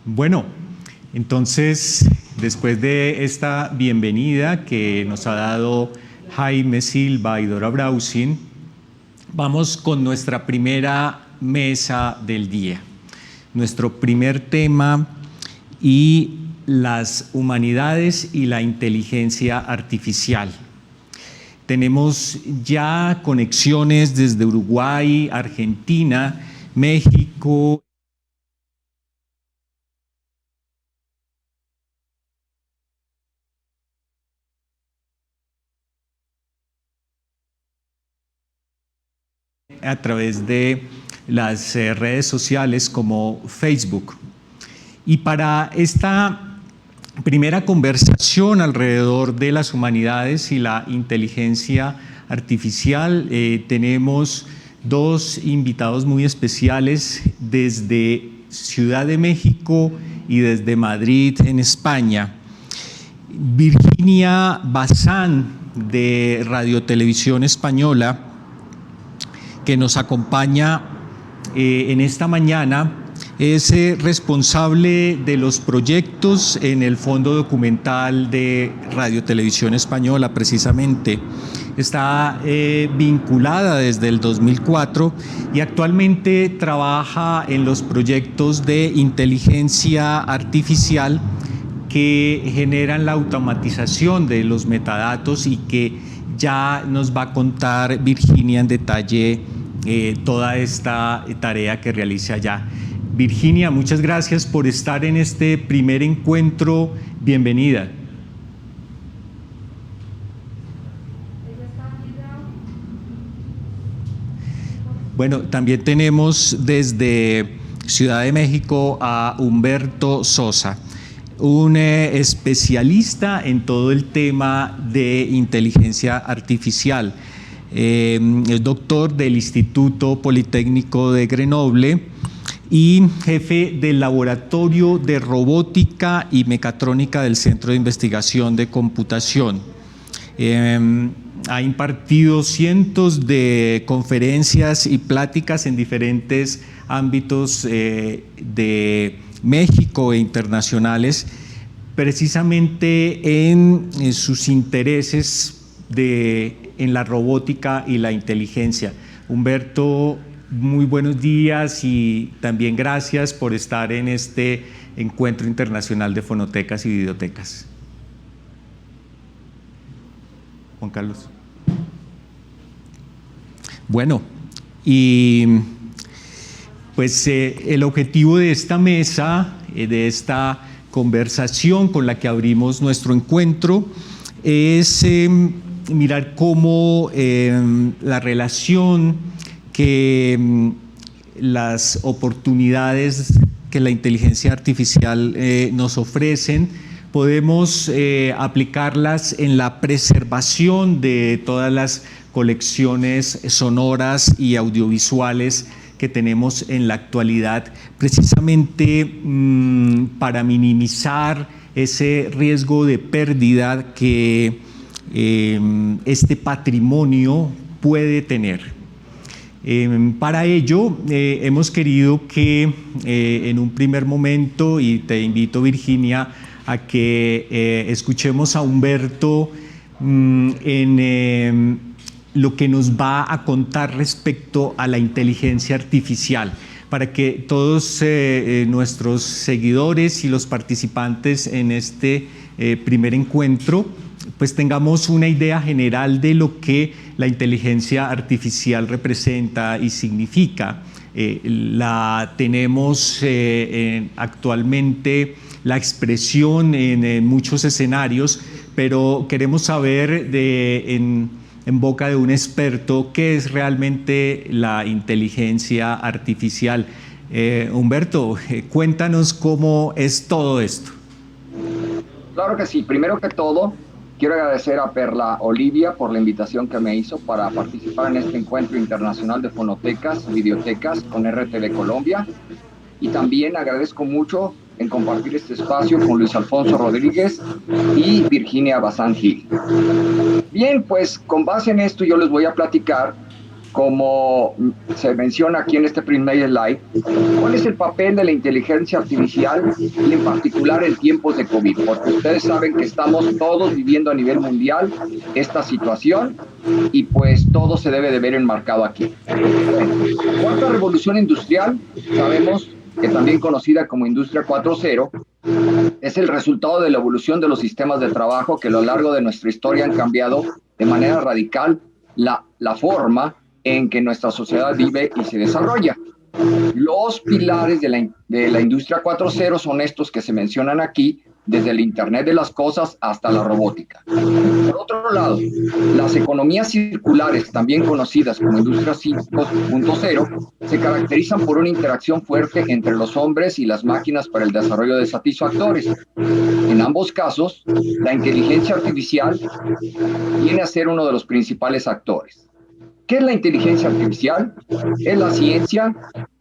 Bueno, entonces, después de esta bienvenida que nos ha dado Jaime Silva y Dora Brausin, vamos con nuestra primera mesa del día. Nuestro primer tema y las humanidades y la inteligencia artificial. Tenemos ya conexiones desde Uruguay, Argentina, México. A través de las redes sociales como Facebook. Y para esta primera conversación alrededor de las humanidades y la inteligencia artificial, tenemos dos invitados muy especiales desde Ciudad de México y desde Madrid, en España. Virginia Bazán, de Radio Televisión Española, que nos acompaña en esta mañana, es responsable de los proyectos en el Fondo Documental de Radio Televisión Española, precisamente. Está vinculada desde el 2004 y actualmente trabaja en los proyectos de inteligencia artificial que generan la automatización de los metadatos y que ya nos va a contar Virginia en detalle toda esta tarea que realiza allá. Virginia, muchas gracias por estar en este primer encuentro. Bienvenida. Bueno, también tenemos desde Ciudad de México a Humberto Sosa, un especialista en todo el tema de inteligencia artificial. Es doctor del Instituto Politécnico de Grenoble y jefe del Laboratorio de Robótica y Mecatrónica del Centro de Investigación de Computación. Ha impartido cientos de conferencias y pláticas en diferentes ámbitos de México e internacionales, precisamente en sus intereses en la robótica y la inteligencia. Humberto, muy buenos días y también gracias por estar en este Encuentro Internacional de Fonotecas y Videotecas. Juan Carlos. Bueno, y pues el objetivo de esta mesa, de esta conversación con la que abrimos nuestro encuentro, es mirar cómo la relación que las oportunidades que la inteligencia artificial nos ofrecen, podemos aplicarlas en la preservación de todas las colecciones sonoras y audiovisuales que tenemos en la actualidad, precisamente para minimizar ese riesgo de pérdida que este patrimonio puede tener. Para ello hemos querido que en un primer momento, y te invito, Virginia, a que escuchemos a Humberto en lo que nos va a contar respecto a la inteligencia artificial, para que todos nuestros seguidores y los participantes en este primer encuentro pues tengamos una idea general de lo que la inteligencia artificial representa y significa. La tenemos actualmente la expresión en muchos escenarios, pero queremos saber en boca de un experto qué es realmente la inteligencia artificial. Humberto, cuéntanos cómo es todo esto. Claro que sí. Primero que todo, quiero agradecer a Perla Olivia por la invitación que me hizo para participar en este encuentro internacional de fonotecas y videotecas con RTV Colombia. Y también agradezco mucho en compartir este espacio con Luis Alfonso Rodríguez y Virginia Bazán Gil. Bien, pues con base en esto yo les voy a platicar como se menciona aquí en este primer slide, ¿cuál es el papel de la inteligencia artificial y en particular en tiempos de COVID? Porque ustedes saben que estamos todos viviendo a nivel mundial esta situación y pues todo se debe de ver enmarcado aquí. Bueno, cuarta revolución industrial, sabemos que también conocida como Industria 4.0, es el resultado de la evolución de los sistemas de trabajo que a lo largo de nuestra historia han cambiado de manera radical la forma en que nuestra sociedad vive y se desarrolla. Los pilares de la Industria 4.0 son estos que se mencionan aquí, desde el Internet de las Cosas hasta la robótica. Por otro lado, las economías circulares, también conocidas como Industria 5.0, se caracterizan por una interacción fuerte entre los hombres y las máquinas para el desarrollo de satisfactores. En ambos casos, la inteligencia artificial viene a ser uno de los principales actores. ¿Qué es la inteligencia artificial? Es la ciencia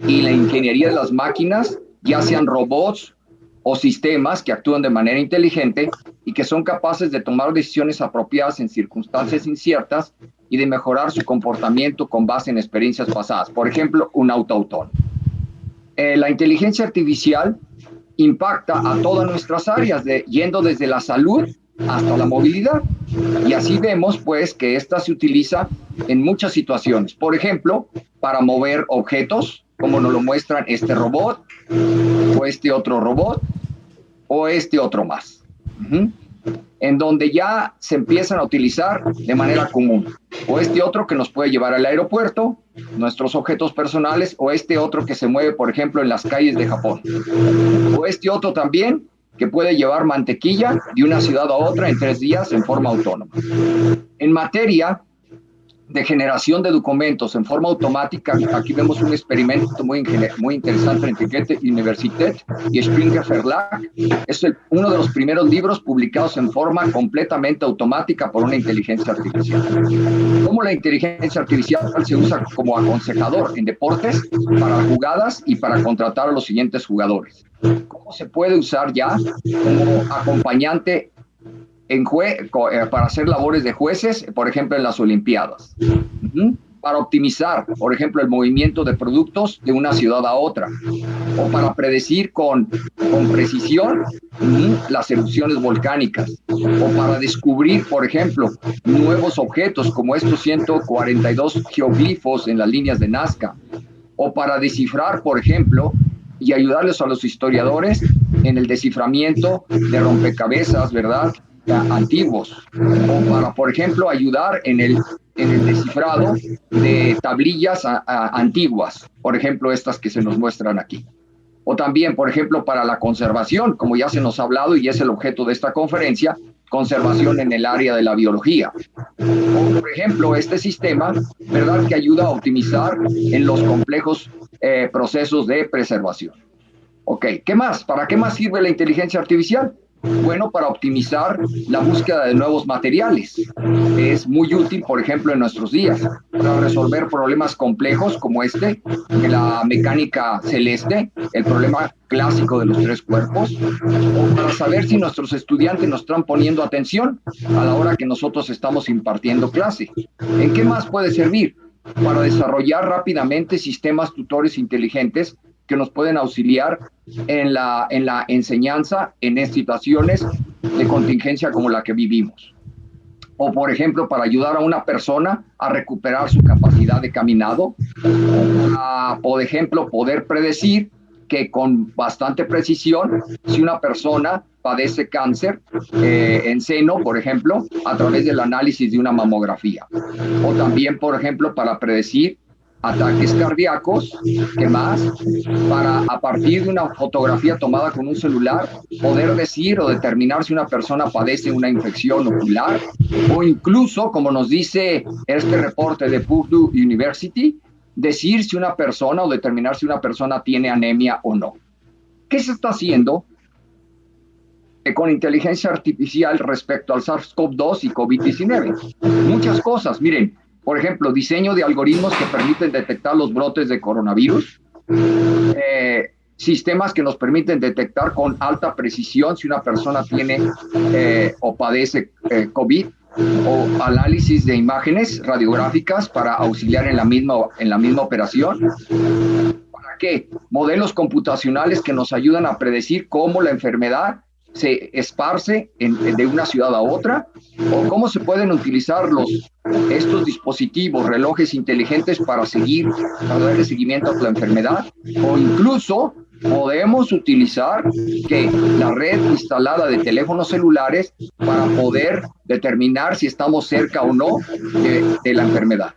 y la ingeniería de las máquinas, ya sean robots o sistemas que actúan de manera inteligente y que son capaces de tomar decisiones apropiadas en circunstancias inciertas y de mejorar su comportamiento con base en experiencias pasadas. Por ejemplo, un auto autónomo. La inteligencia artificial impacta a todas nuestras áreas, yendo desde la salud hasta la movilidad. Y así vemos, pues, que esta se utiliza en muchas situaciones. Por ejemplo, para mover objetos, como nos lo muestran este robot, o este otro robot, o este otro más. En donde ya se empiezan a utilizar de manera común. O este otro que nos puede llevar al aeropuerto, nuestros objetos personales, o este otro que se mueve, por ejemplo, en las calles de Japón. O este otro también que puede llevar mantequilla de una ciudad a otra en 3 días en forma autónoma. En materia de generación de documentos en forma automática, aquí vemos un experimento muy interesante entre Goethe Universität y Springer Verlag. Es uno de los primeros libros publicados en forma completamente automática por una inteligencia artificial. Cómo la inteligencia artificial se usa como aconsejador en deportes, para jugadas y para contratar a los siguientes jugadores. Cómo se puede usar ya como acompañante para hacer labores de jueces, por ejemplo, en las Olimpiadas. Para optimizar, por ejemplo, el movimiento de productos de una ciudad a otra. O para predecir con precisión las erupciones volcánicas. O para descubrir, por ejemplo, nuevos objetos como estos 142 geoglifos en las líneas de Nazca. O para descifrar, por ejemplo, y ayudarles a los historiadores en el desciframiento de rompecabezas, ¿verdad?, antiguos, o para, por ejemplo, ayudar en el descifrado de tablillas antiguas, por ejemplo, estas que se nos muestran aquí. O también, por ejemplo, para la conservación, como ya se nos ha hablado y es el objeto de esta conferencia, conservación en el área de la biología. O, por ejemplo, este sistema, ¿verdad?, que ayuda a optimizar en los complejos procesos de preservación. Ok, ¿qué más? ¿Para qué más sirve la inteligencia artificial? Bueno, para optimizar la búsqueda de nuevos materiales. Es muy útil, por ejemplo, en nuestros días, para resolver problemas complejos como este, de la mecánica celeste, el problema clásico de los 3 cuerpos, o para saber si nuestros estudiantes nos están poniendo atención a la hora que nosotros estamos impartiendo clase. ¿En qué más puede servir? Para desarrollar rápidamente sistemas tutores inteligentes que nos pueden auxiliar en la enseñanza en situaciones de contingencia como la que vivimos. O, por ejemplo, para ayudar a una persona a recuperar su capacidad de caminado, o por ejemplo, poder predecir que con bastante precisión, si una persona padece cáncer en seno, por ejemplo, a través del análisis de una mamografía. O también, por ejemplo, para predecir ataques cardíacos, ¿qué más? Para, a partir de una fotografía tomada con un celular, poder decir o determinar si una persona padece una infección ocular, o incluso, como nos dice este reporte de Purdue University, decir si una persona o determinar si una persona tiene anemia o no. ¿Qué se está haciendo con inteligencia artificial respecto al SARS-CoV-2 y COVID-19? Muchas cosas, miren. Por ejemplo, diseño de algoritmos que permiten detectar los brotes de coronavirus, sistemas que nos permiten detectar con alta precisión si una persona tiene o padece COVID, o análisis de imágenes radiográficas para auxiliar en la misma operación. ¿Para qué? Modelos computacionales que nos ayudan a predecir cómo la enfermedad se esparce de una ciudad a otra, o cómo se pueden utilizar estos dispositivos, relojes inteligentes para darle seguimiento a la enfermedad, o incluso podemos utilizar la red instalada de teléfonos celulares para poder determinar si estamos cerca o no de la enfermedad.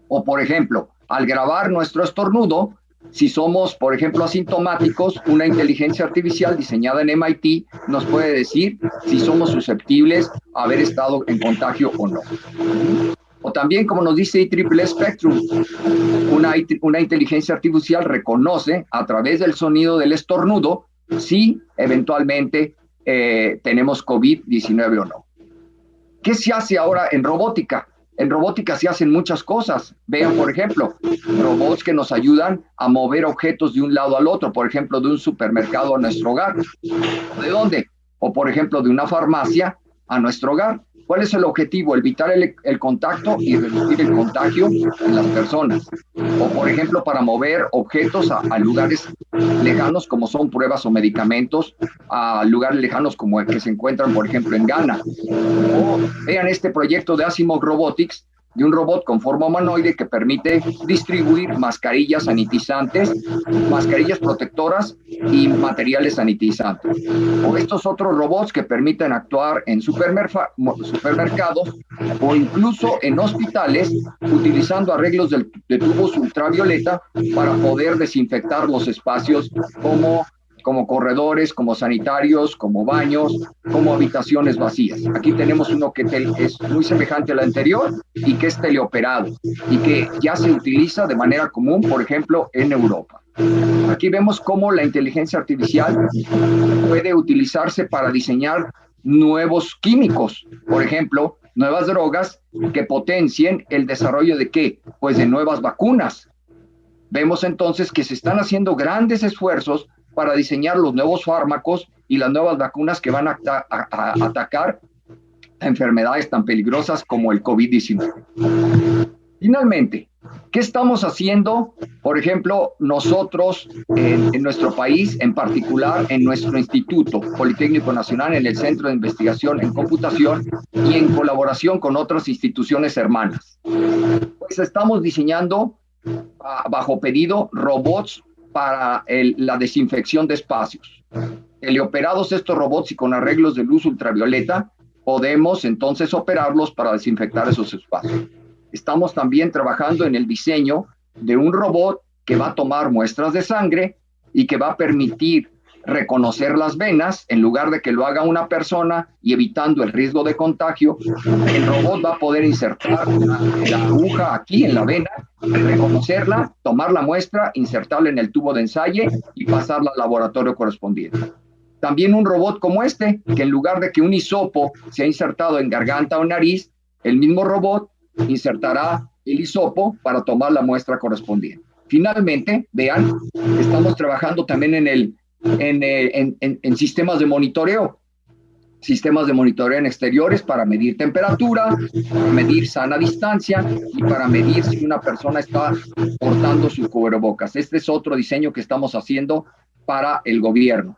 O, por ejemplo, al grabar nuestro estornudo, si somos, por ejemplo, asintomáticos, una inteligencia artificial diseñada en MIT nos puede decir si somos susceptibles a haber estado en contagio o no. O también, como nos dice IEEE Spectrum, una inteligencia artificial reconoce a través del sonido del estornudo si eventualmente tenemos COVID-19 o no. ¿Qué se hace ahora en robótica? En robótica se hacen muchas cosas. Vean, por ejemplo, robots que nos ayudan a mover objetos de un lado al otro, por ejemplo, de un supermercado a nuestro hogar. ¿De dónde? O, por ejemplo, de una farmacia a nuestro hogar. ¿Cuál es el objetivo? Evitar el contacto y reducir el contagio en las personas. O, por ejemplo, para mover objetos a lugares lejanos como son pruebas o medicamentos, a lugares lejanos como el que se encuentran, por ejemplo, en Ghana. O vean este proyecto de Asimov Robotics, de un robot con forma humanoide que permite distribuir mascarillas sanitizantes, mascarillas protectoras y materiales sanitizantes. O estos otros robots que permiten actuar en supermercados o incluso en hospitales utilizando arreglos de tubos ultravioleta para poder desinfectar los espacios como corredores, como sanitarios, como baños, como habitaciones vacías. Aquí tenemos uno que es muy semejante al anterior y que es teleoperado y que ya se utiliza de manera común, por ejemplo, en Europa. Aquí vemos cómo la inteligencia artificial puede utilizarse para diseñar nuevos químicos, por ejemplo, nuevas drogas que potencien el desarrollo ¿de qué? Pues de nuevas vacunas. Vemos entonces que se están haciendo grandes esfuerzos para diseñar los nuevos fármacos y las nuevas vacunas que van a atacar enfermedades tan peligrosas como el COVID-19. Finalmente, ¿qué estamos haciendo? Por ejemplo, nosotros en nuestro país, en particular en nuestro Instituto Politécnico Nacional, en el Centro de Investigación en Computación y en colaboración con otras instituciones hermanas. Pues estamos diseñando bajo pedido robots para la desinfección de espacios. Teleoperados estos robots y con arreglos de luz ultravioleta, podemos entonces operarlos para desinfectar esos espacios. Estamos también trabajando en el diseño de un robot que va a tomar muestras de sangre y que va a permitir reconocer las venas en lugar de que lo haga una persona y evitando el riesgo de contagio. El robot va a poder insertar la aguja aquí en la vena, reconocerla, tomar la muestra, insertarla en el tubo de ensayo y pasarla al laboratorio correspondiente. También un robot como este, que en lugar de que un hisopo sea insertado en garganta o nariz, el mismo robot insertará el hisopo para tomar la muestra correspondiente. Finalmente, vean, estamos trabajando también en sistemas de monitoreo en exteriores para medir temperatura, para medir sana distancia y para medir si una persona está portando su cubrebocas. Este es otro diseño que estamos haciendo para el gobierno.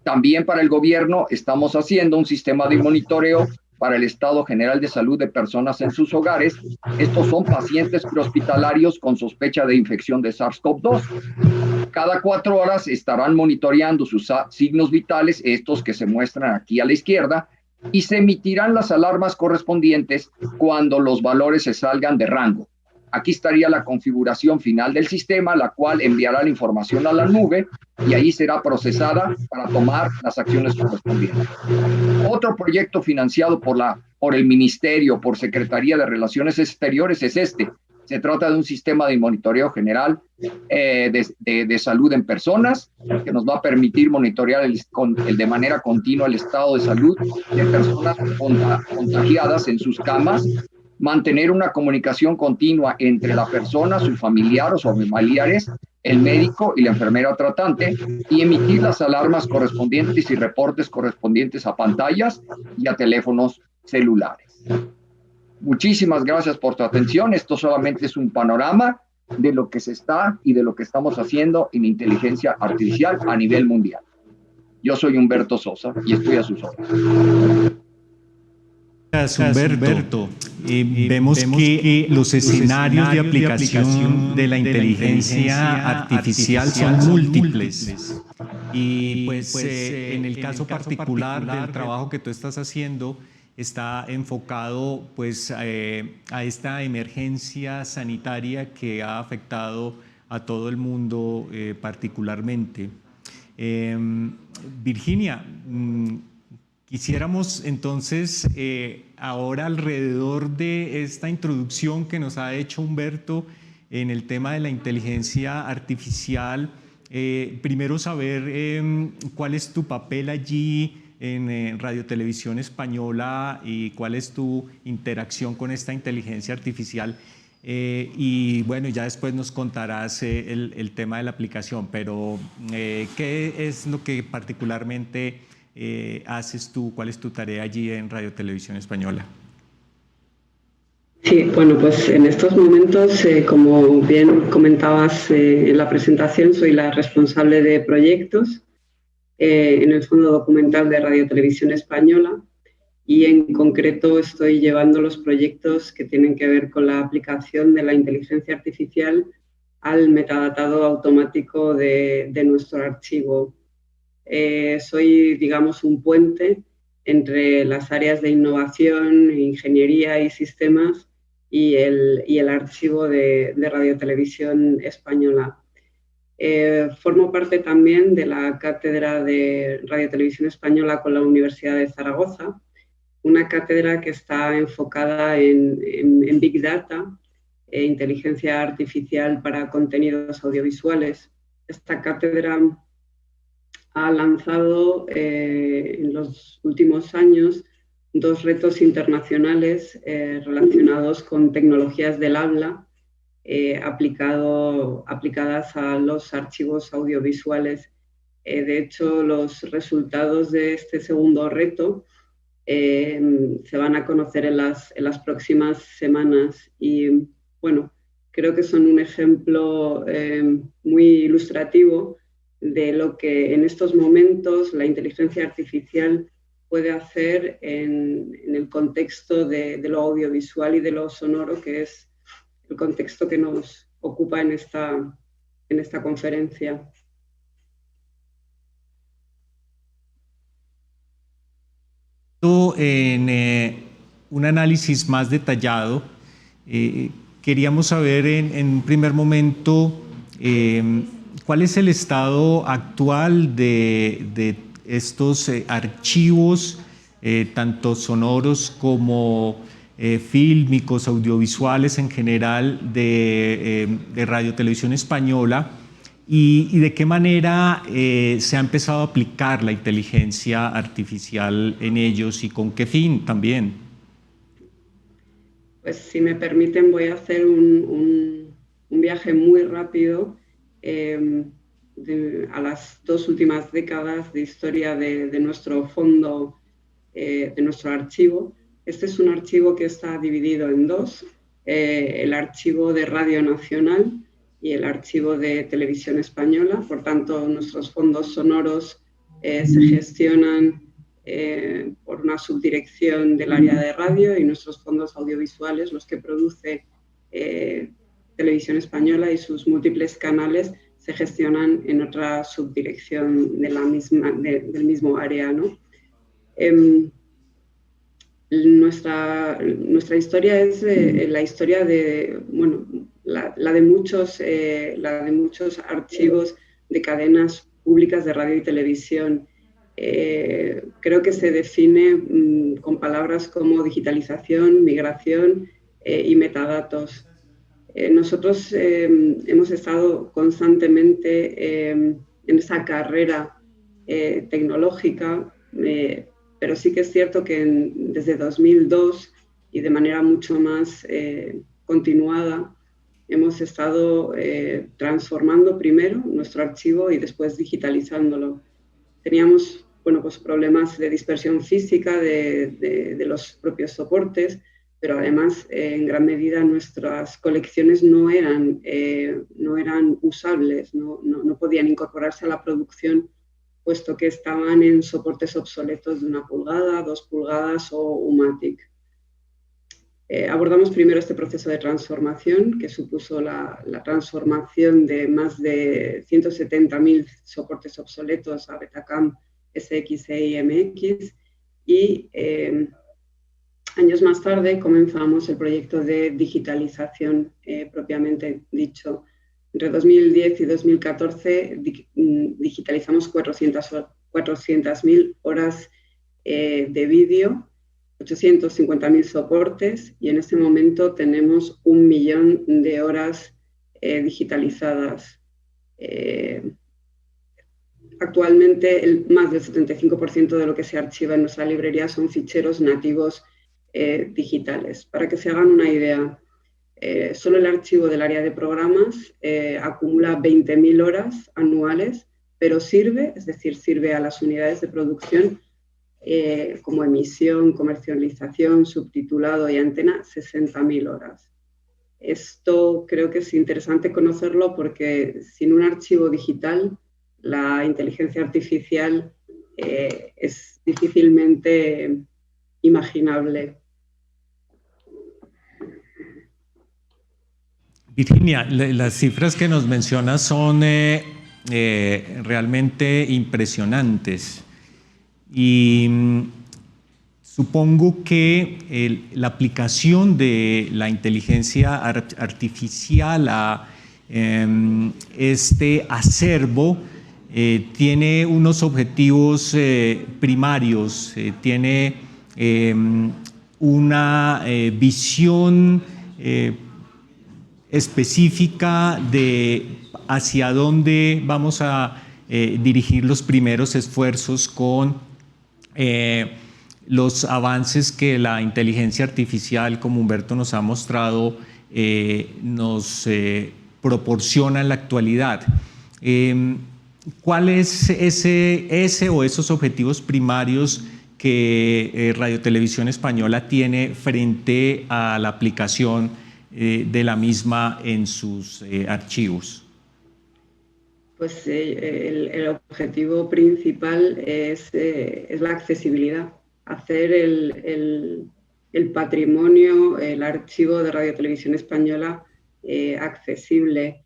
También para el gobierno estamos haciendo un sistema de monitoreo para el estado general de salud de personas en sus hogares. Estos son pacientes prehospitalarios con sospecha de infección de SARS-CoV-2. Cada 4 horas estarán monitoreando sus signos vitales, estos que se muestran aquí a la izquierda, y se emitirán las alarmas correspondientes cuando los valores se salgan de rango. Aquí estaría la configuración final del sistema, la cual enviará la información a la nube y ahí será procesada para tomar las acciones correspondientes. Otro proyecto financiado por el Ministerio, por Secretaría de Relaciones Exteriores es este. Se trata de un sistema de monitoreo general de salud en personas que nos va a permitir monitorear de manera continua el estado de salud de personas contagiadas en sus camas, mantener una comunicación continua entre la persona, su familiar o sus familiares, el médico y la enfermera tratante, y emitir las alarmas correspondientes y reportes correspondientes a pantallas y a teléfonos celulares. Muchísimas gracias por tu atención. Esto solamente es un panorama de lo que se está y de lo que estamos haciendo en inteligencia artificial a nivel mundial. Yo soy Humberto Sosa y estoy a sus órdenes. Gracias, Humberto. Vemos que los escenarios de aplicación de la inteligencia artificial son múltiples. Y pues en el caso particular del trabajo que tú estás haciendo, está enfocado pues a esta emergencia sanitaria que ha afectado a todo el mundo particularmente. Virginia, quisiéramos entonces ahora alrededor de esta introducción que nos ha hecho Humberto en el tema de la inteligencia artificial, primero saber cuál es tu papel allí en Radio Televisión Española y cuál es tu interacción con esta inteligencia artificial. Y bueno, ya después nos contarás el tema de la aplicación, pero ¿qué es lo que particularmente haces tú? ¿Cuál es tu tarea allí en Radio Televisión Española? Sí, bueno, pues en estos momentos, como bien comentabas en la presentación, soy la responsable de proyectos en el Fondo Documental de Radio Televisión Española y en concreto estoy llevando los proyectos que tienen que ver con la aplicación de la inteligencia artificial al metadatado automático de nuestro archivo. Soy, digamos, un puente entre las áreas de innovación, ingeniería y sistemas y el archivo de Radio Televisión Española. Formo parte también de la cátedra de Radio Televisión Española con la Universidad de Zaragoza, una cátedra que está enfocada en Big Data, inteligencia artificial para contenidos audiovisuales. Esta cátedra ha lanzado en los últimos años 2 retos internacionales relacionados con tecnologías del habla aplicadas a los archivos audiovisuales. De hecho, los resultados de este segundo reto se van a conocer en las próximas semanas y, bueno, creo que son un ejemplo muy ilustrativo de lo que en estos momentos la inteligencia artificial puede hacer en el contexto de lo audiovisual y de lo sonoro, que es el contexto que nos ocupa en esta conferencia. En un análisis más detallado, queríamos saber en primer momento cuál es el estado actual de estos archivos, tanto sonoros como fílmicos, audiovisuales en general de Radio Televisión Española y de qué manera se ha empezado a aplicar la inteligencia artificial en ellos y con qué fin también. Pues si me permiten voy a hacer un viaje muy rápido a las 2 últimas décadas de historia de nuestro fondo, de nuestro archivo. Este es un archivo que está dividido en 2, el archivo de Radio Nacional y el archivo de Televisión Española. Por tanto, nuestros fondos sonoros se gestionan por una subdirección del área de radio y nuestros fondos audiovisuales, los que produce Televisión Española y sus múltiples canales, se gestionan en otra subdirección del mismo área, ¿no? Nuestra historia es la historia de, bueno, la de muchos archivos de cadenas públicas de radio y televisión. Creo que se define con palabras como digitalización, migración y metadatos. Nosotros hemos estado constantemente en esa carrera tecnológica, pero sí que es cierto que desde 2002 y de manera mucho más continuada hemos estado transformando primero nuestro archivo y después digitalizándolo. Teníamos bueno, pues problemas de dispersión física de los propios soportes, pero además en gran medida nuestras colecciones no eran usables, no podían incorporarse a la producción, puesto que estaban en soportes obsoletos de 1 pulgada, 2 pulgadas o UMATIC. Abordamos primero este proceso de transformación, que supuso la transformación de más de 170.000 soportes obsoletos a Betacam, SXE y MX, y años más tarde comenzamos el proyecto de digitalización propiamente dicho. Entre 2010 y 2014 digitalizamos 400.000 horas de vídeo, 850.000 soportes, y en este momento tenemos 1 millón de horas digitalizadas. Actualmente más del 75% de lo que se archiva en nuestra librería son ficheros nativos digitales. Para que se hagan una idea, solo el archivo del área de programas acumula 20.000 horas anuales, pero sirve, es decir, sirve a las unidades de producción como emisión, comercialización, subtitulado y antena, 60.000 horas. Esto creo que es interesante conocerlo porque sin un archivo digital la inteligencia artificial es difícilmente imaginable. Virginia, las cifras que nos mencionas son realmente impresionantes. Y supongo que la aplicación de la inteligencia artificial a este acervo tiene unos objetivos primarios, tiene una visión específica de hacia dónde vamos a dirigir los primeros esfuerzos con los avances que la inteligencia artificial, como Humberto nos ha mostrado, nos proporciona en la actualidad. ¿Cuál es ese o esos objetivos primarios que Radio Televisión Española tiene frente a la aplicación de la misma en sus archivos? Pues el objetivo principal es la accesibilidad, hacer el patrimonio, el archivo de Radio Televisión Española accesible.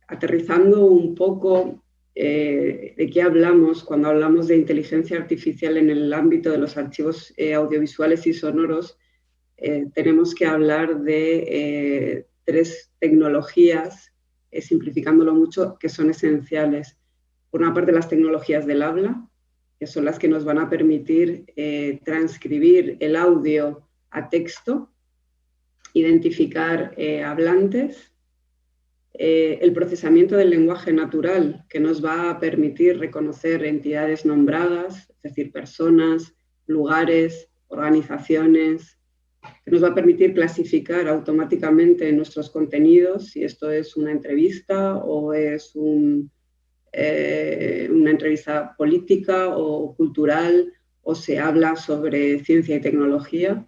Aterrizando un poco de qué hablamos cuando hablamos de inteligencia artificial en el ámbito de los archivos audiovisuales y sonoros, tenemos que hablar de 3 tecnologías, simplificándolo mucho, que son esenciales. Por una parte, las tecnologías del habla, que son las que nos van a permitir transcribir el audio a texto, identificar hablantes, el procesamiento del lenguaje natural, que nos va a permitir reconocer entidades nombradas, es decir, personas, lugares, organizaciones, que nos va a permitir clasificar automáticamente nuestros contenidos, si esto es una entrevista o es una entrevista política o cultural, o se habla sobre ciencia y tecnología.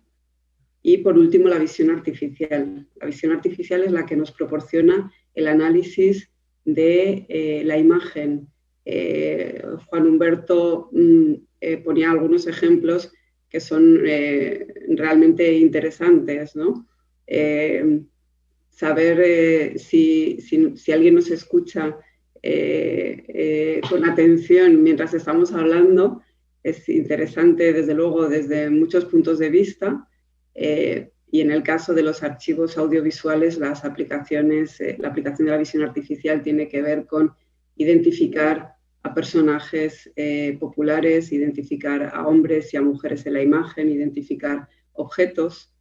Y por último, la visión artificial. La visión artificial es la que nos proporciona el análisis de la imagen. Juan Humberto ponía algunos ejemplos que son realmente interesantes, ¿no? Saber si alguien nos escucha con atención mientras estamos hablando es interesante, desde luego, desde muchos puntos de vista. Y en el caso de los archivos audiovisuales, las aplicaciones, la aplicación de la visión artificial tiene que ver con identificar a personajes populares, identificar a hombres y a mujeres en la imagen, identificar objetos,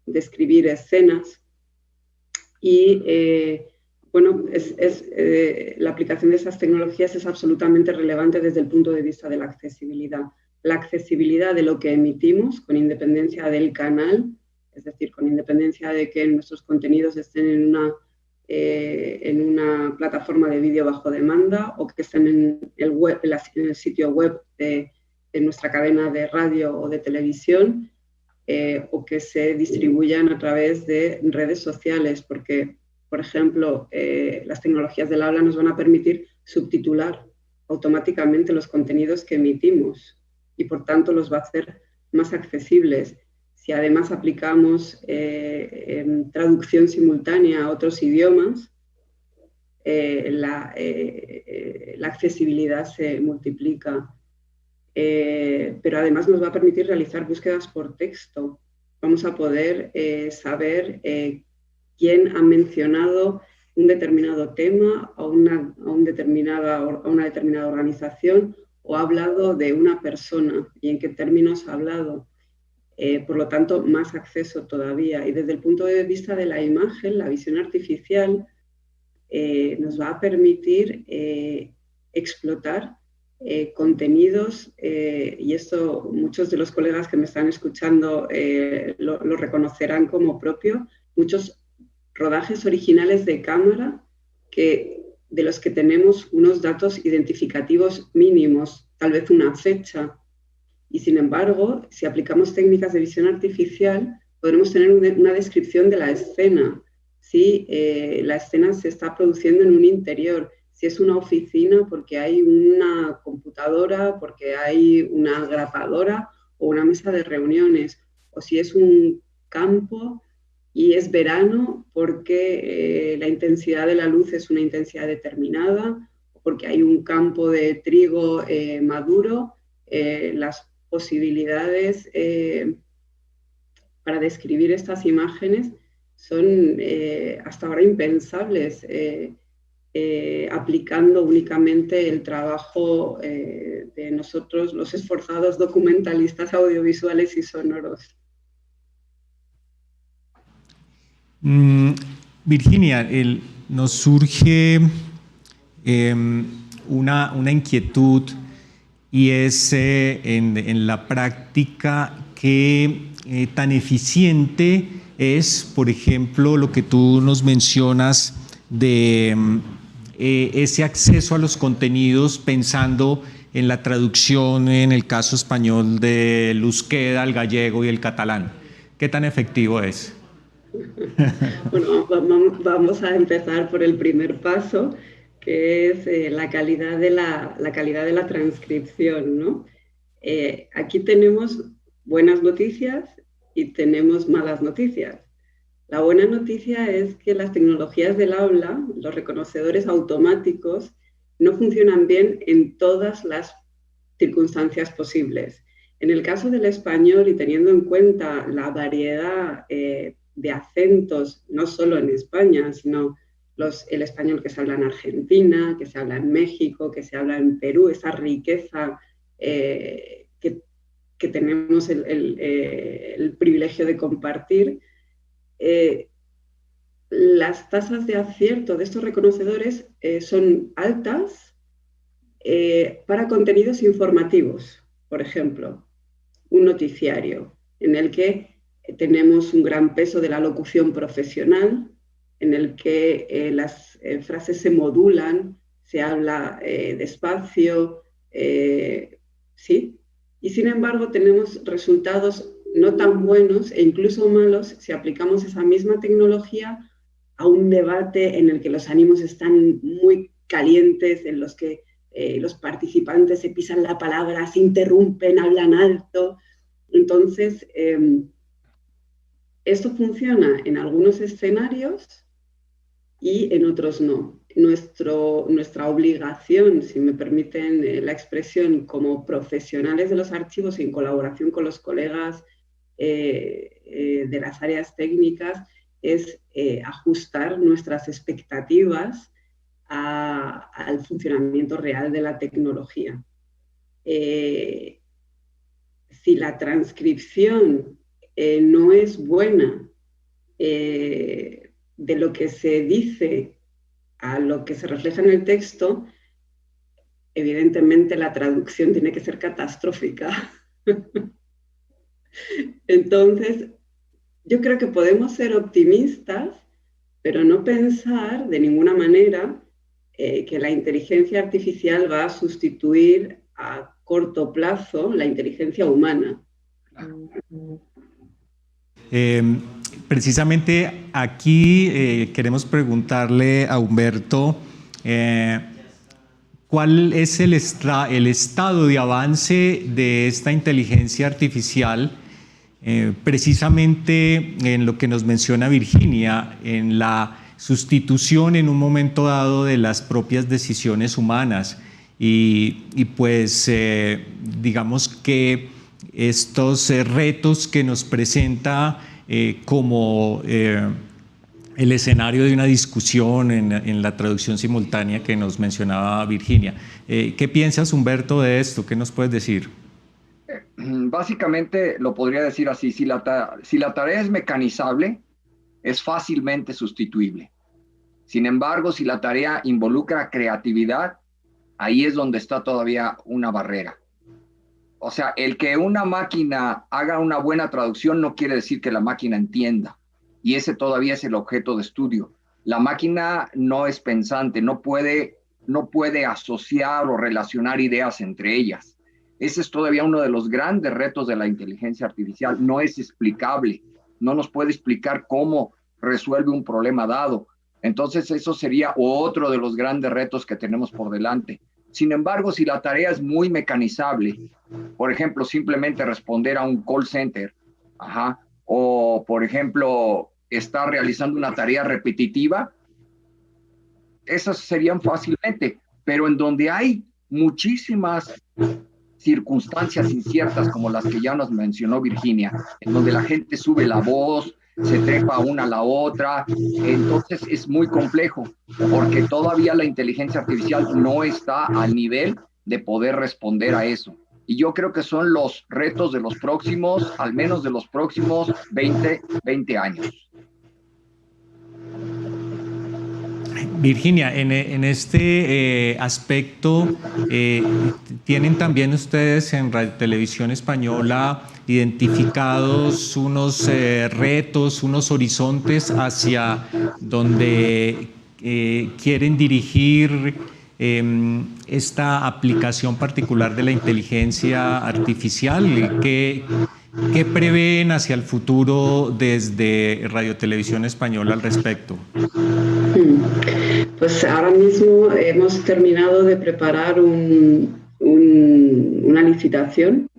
describir escenas. Y bueno, la aplicación de esas tecnologías es absolutamente relevante desde el punto de vista de la accesibilidad. La accesibilidad de lo que emitimos, con independencia del canal, es decir, con independencia de que nuestros contenidos estén en una en una plataforma de vídeo bajo demanda o que estén en el sitio web de nuestra cadena de radio o de televisión, o que se distribuyan a través de redes sociales, porque, por ejemplo, las tecnologías del habla nos van a permitir subtitular automáticamente los contenidos que emitimos y, por tanto, los va a hacer más accesibles. Si además aplicamos traducción simultánea a otros idiomas, la accesibilidad se multiplica. Pero además nos va a permitir realizar búsquedas por texto. Vamos a poder saber quién ha mencionado un determinado tema a una determinada organización, o ha hablado de una persona y en qué términos ha hablado. Por lo tanto, más acceso todavía. Y desde el punto de vista de la imagen, la visión artificial nos va a permitir explotar contenidos, y esto muchos de los colegas que me están escuchando lo reconocerán como propio, muchos rodajes originales de cámara de los que tenemos unos datos identificativos mínimos, tal vez una fecha, y sin embargo, si aplicamos técnicas de visión artificial, podremos tener una descripción de la escena. Si la escena se está produciendo en un interior, si es una oficina porque hay una computadora, porque hay una grapadora o una mesa de reuniones, o si es un campo y es verano porque la intensidad de la luz es una intensidad determinada, porque hay un campo de trigo maduro. Las posibilidades para describir estas imágenes son hasta ahora impensables, aplicando únicamente el trabajo de nosotros, los esforzados documentalistas audiovisuales y sonoros. Virginia, nos surge una inquietud, y es en la práctica qué tan eficiente es, por ejemplo, lo que tú nos mencionas de ese acceso a los contenidos, pensando en la traducción, en el caso español, del euskera al gallego y el catalán. ¿Qué tan efectivo es? Bueno, vamos a empezar por el primer paso, que es la calidad de la transcripción, ¿no? Aquí tenemos buenas noticias y tenemos malas noticias. La buena noticia es que las tecnologías del habla, los reconocedores automáticos, no funcionan bien en todas las circunstancias posibles. En el caso del español, y teniendo en cuenta la variedad de acentos, no solo en España, sino el español que se habla en Argentina, que se habla en México, que se habla en Perú, esa riqueza que tenemos el privilegio de compartir, las tasas de acierto de estos reconocedores son altas para contenidos informativos. Por ejemplo, un noticiario en el que tenemos un gran peso de la locución profesional, en el que las frases se modulan, se habla despacio, ¿sí? Y sin embargo tenemos resultados no tan buenos e incluso malos si aplicamos esa misma tecnología a un debate en el que los ánimos están muy calientes, en los que los participantes se pisan la palabra, se interrumpen, hablan alto. Entonces, esto funciona en algunos escenarios y en otros no. Nuestra obligación, si me permiten la expresión, como profesionales de los archivos y en colaboración con los colegas de las áreas técnicas, es ajustar nuestras expectativas al funcionamiento real de la tecnología. Si la transcripción no es buena de lo que se dice a lo que se refleja en el texto, evidentemente la traducción tiene que ser catastrófica. Entonces, yo creo que podemos ser optimistas pero no pensar de ninguna manera que la inteligencia artificial va a sustituir a corto plazo la inteligencia humana. Precisamente aquí queremos preguntarle a Humberto cuál es el estado de avance de esta inteligencia artificial, precisamente en lo que nos menciona Virginia, en la sustitución en un momento dado de las propias decisiones humanas y pues digamos que estos retos que nos presenta como el escenario de una discusión en la traducción simultánea que nos mencionaba Virginia. ¿Qué piensas, Humberto, de esto? ¿Qué nos puedes decir? Básicamente lo podría decir así, si la tarea es mecanizable, es fácilmente sustituible. Sin embargo, si la tarea involucra creatividad, ahí es donde está todavía una barrera. O sea, el que una máquina haga una buena traducción no quiere decir que la máquina entienda. Y ese todavía es el objeto de estudio. La máquina no es pensante, no puede asociar o relacionar ideas entre ellas. Ese es todavía uno de los grandes retos de la inteligencia artificial. No es explicable, no nos puede explicar cómo resuelve un problema dado. Entonces eso sería otro de los grandes retos que tenemos por delante. Sin embargo, si la tarea es muy mecanizable, por ejemplo, simplemente responder a un call center, o por ejemplo, estar realizando una tarea repetitiva, esas serían fácilmente, pero en donde hay muchísimas circunstancias inciertas como las que ya nos mencionó Virginia, en donde la gente sube la voz, se trepa una a la otra, entonces es muy complejo, porque todavía la inteligencia artificial no está al nivel de poder responder a eso. Y yo creo que son los retos de los próximos, al menos de los próximos 20 años. Virginia, en este aspecto, ¿tienen también ustedes en Radio Televisión Española identificados unos retos, unos horizontes hacia donde quieren dirigir esta aplicación particular de la inteligencia artificial? ¿Qué prevén hacia el futuro desde Radio Televisión Española al respecto? Pues ahora mismo hemos terminado de preparar una licitación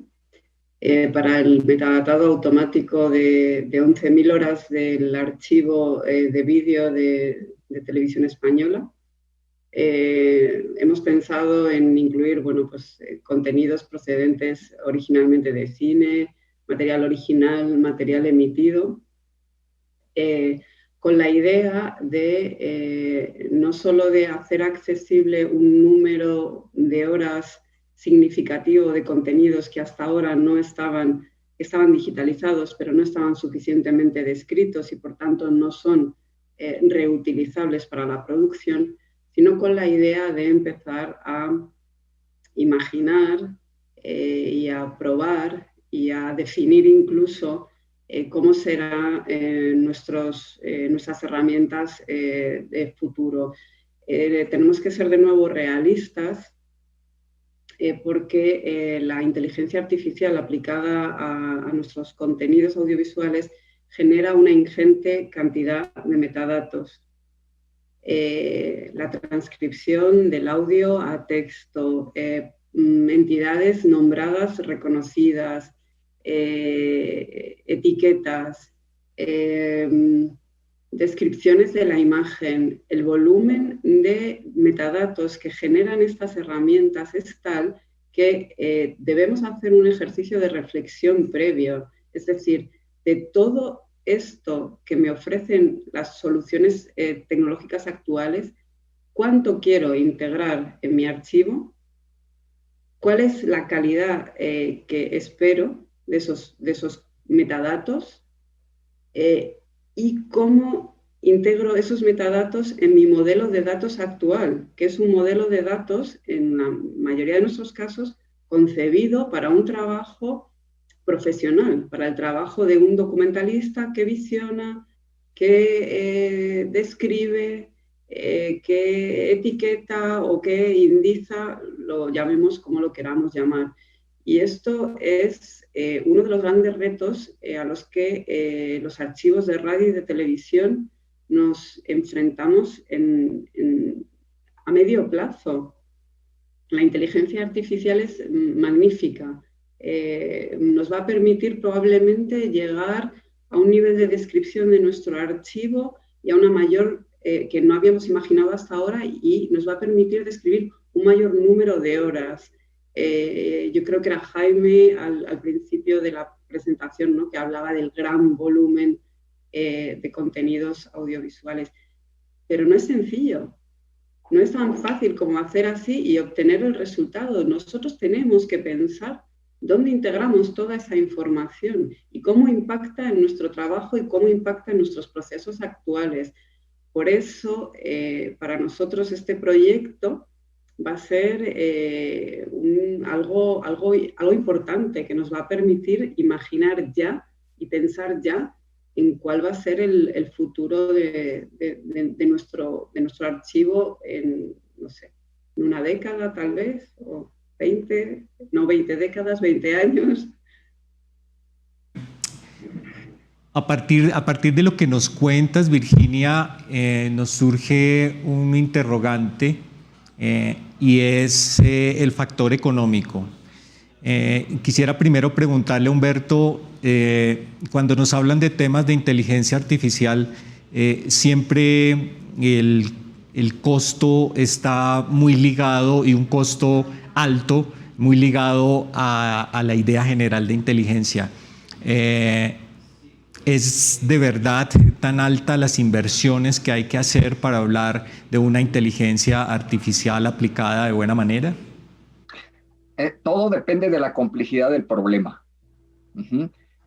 para el metadatado automático de 11.000 horas del archivo de vídeo de Televisión Española. Hemos pensado en incluir contenidos procedentes originalmente de cine, material original, material emitido, con la idea de no solo de hacer accesible un número de horas significativo de contenidos que hasta ahora no estaban digitalizados, pero no estaban suficientemente descritos y por tanto no son reutilizables para la producción, sino con la idea de empezar a imaginar y a probar y a definir incluso cómo serán nuestras herramientas de futuro. Tenemos que ser de nuevo realistas porque la inteligencia artificial aplicada a nuestros contenidos audiovisuales genera una ingente cantidad de metadatos. La transcripción del audio a texto, entidades nombradas, reconocidas, etiquetas, descripciones de la imagen, el volumen de metadatos que generan estas herramientas es tal que debemos hacer un ejercicio de reflexión previo, es decir, de todo esto que me ofrecen las soluciones tecnológicas actuales, ¿cuánto quiero integrar en mi archivo? ¿Cuál es la calidad que espero de esos metadatos? Y cómo integro esos metadatos en mi modelo de datos actual, que es un modelo de datos, en la mayoría de nuestros casos, concebido para un trabajo profesional, para el trabajo de un documentalista que visiona qué describe, qué etiqueta o qué indiza, lo llamemos como lo queramos llamar. Y esto es uno de los grandes retos a los que los archivos de radio y de televisión nos enfrentamos a medio plazo. La inteligencia artificial es magnífica. Nos va a permitir probablemente llegar a un nivel de descripción de nuestro archivo y a una mayor que no habíamos imaginado hasta ahora, y nos va a permitir describir un mayor número de horas. Yo creo que era Jaime al principio de la presentación, ¿no?, que hablaba del gran volumen de contenidos audiovisuales. Pero no es sencillo. No es tan fácil como hacer así y obtener el resultado. Nosotros tenemos que pensar dónde integramos toda esa información y cómo impacta en nuestro trabajo y cómo impacta en nuestros procesos actuales. Por eso, para nosotros este proyecto va a ser algo importante que nos va a permitir imaginar ya y pensar ya en cuál va a ser el futuro de nuestro archivo en, no sé, en una década tal vez, o 20 décadas, 20 años. A partir de lo que nos cuentas, Virginia, nos surge un interrogante y es el factor económico. Quisiera primero preguntarle a Humberto, cuando nos hablan de temas de inteligencia artificial, siempre el costo está muy ligado, y un costo alto, muy ligado a la idea general de inteligencia. ¿Es de verdad tan alta las inversiones que hay que hacer para hablar de una inteligencia artificial aplicada de buena manera? Todo depende de la complejidad del problema.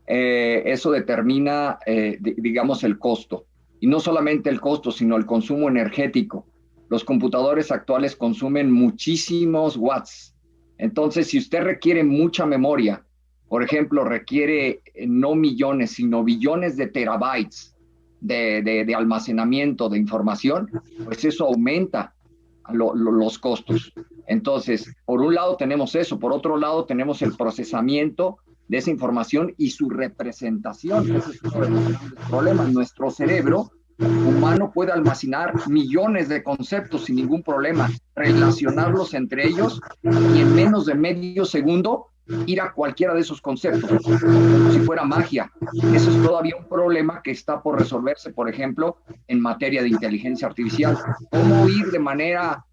Eso determina, digamos, el costo. Y no solamente el costo, sino el consumo energético. Los computadores actuales consumen muchísimos watts. Entonces, si usted requiere mucha memoria, por ejemplo, requiere no millones, sino billones de terabytes de almacenamiento de información, pues eso aumenta los costos. Entonces, por un lado tenemos eso, por otro lado tenemos el procesamiento de esa información y su representación. Ese es uno de los grandes problemas. Nuestro cerebro humano puede almacenar millones de conceptos sin ningún problema, relacionarlos entre ellos y en menos de medio segundo ir a cualquiera de esos conceptos, como si fuera magia. Eso es todavía un problema que está por resolverse, por ejemplo, en materia de inteligencia artificial. Cómo ir de manera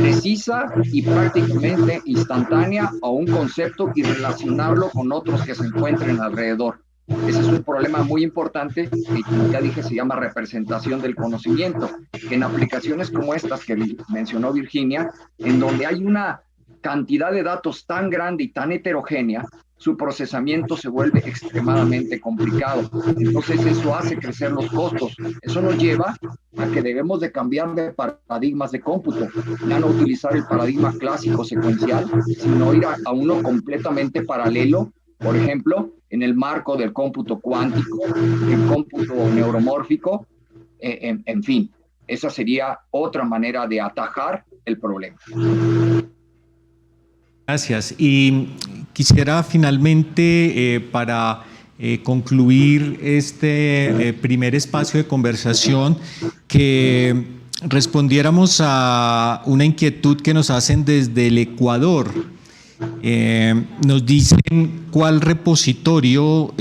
precisa y prácticamente instantánea a un concepto y relacionarlo con otros que se encuentren alrededor. Ese es un problema muy importante que, como ya dije, se llama representación del conocimiento, que en aplicaciones como estas que mencionó Virginia, en donde hay una cantidad de datos tan grande y tan heterogénea, su procesamiento se vuelve extremadamente complicado. Entonces eso hace crecer los costos. Eso nos lleva a que debemos de cambiar de paradigmas de cómputo, ya no utilizar el paradigma clásico secuencial, sino ir a uno completamente paralelo, por ejemplo, en el marco del cómputo cuántico, el cómputo neuromórfico, en fin, esa sería otra manera de atajar el problema. Gracias. Y quisiera finalmente, para concluir este primer espacio de conversación, que respondiéramos a una inquietud que nos hacen desde el Ecuador. Nos dicen cuál repositorio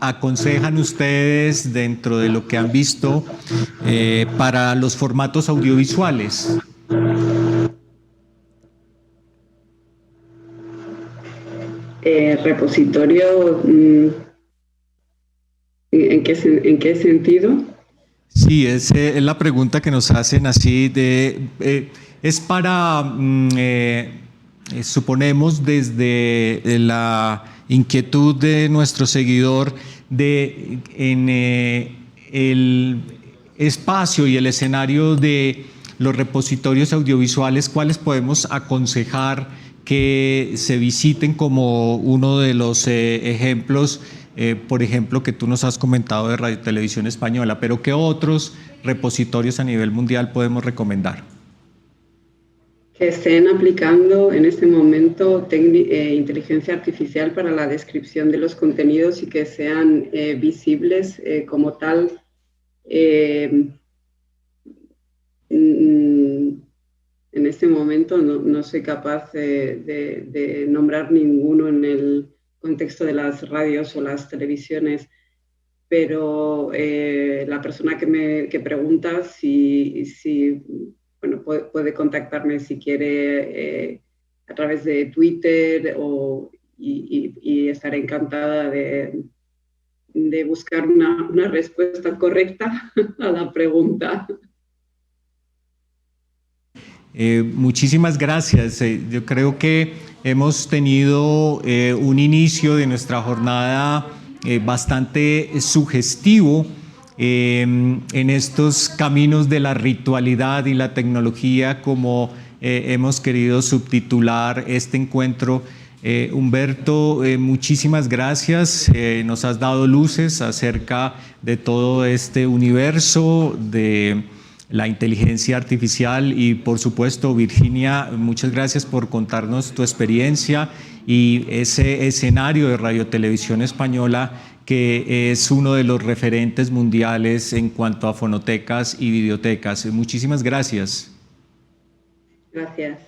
aconsejan ustedes dentro de lo que han visto para los formatos audiovisuales. Repositorio, ¿en qué sentido? Sí, es la pregunta que nos hacen así es para, suponemos, desde la inquietud de nuestro seguidor en el espacio y el escenario de los repositorios audiovisuales, ¿cuáles podemos aconsejar que se visiten como uno de los ejemplos por ejemplo, que tú nos has comentado de Radio Televisión Española, pero ¿qué otros repositorios a nivel mundial podemos recomendar? Que estén aplicando en este momento inteligencia artificial para la descripción de los contenidos y que sean visibles como tal. En este momento no soy capaz de nombrar ninguno en el contexto de las radios o las televisiones, pero la persona que pregunta si bueno, puede contactarme si quiere a través de Twitter y estaré encantada de buscar una respuesta correcta a la pregunta. Muchísimas gracias. Yo creo que hemos tenido un inicio de nuestra jornada bastante sugestivo en estos caminos de la ritualidad y la tecnología, como hemos querido subtitular este encuentro. Humberto, muchísimas gracias. Nos has dado luces acerca de todo este universo de la inteligencia artificial y, por supuesto, Virginia, muchas gracias por contarnos tu experiencia y ese escenario de Radio Televisión Española, que es uno de los referentes mundiales en cuanto a fonotecas y videotecas. Muchísimas gracias. Gracias.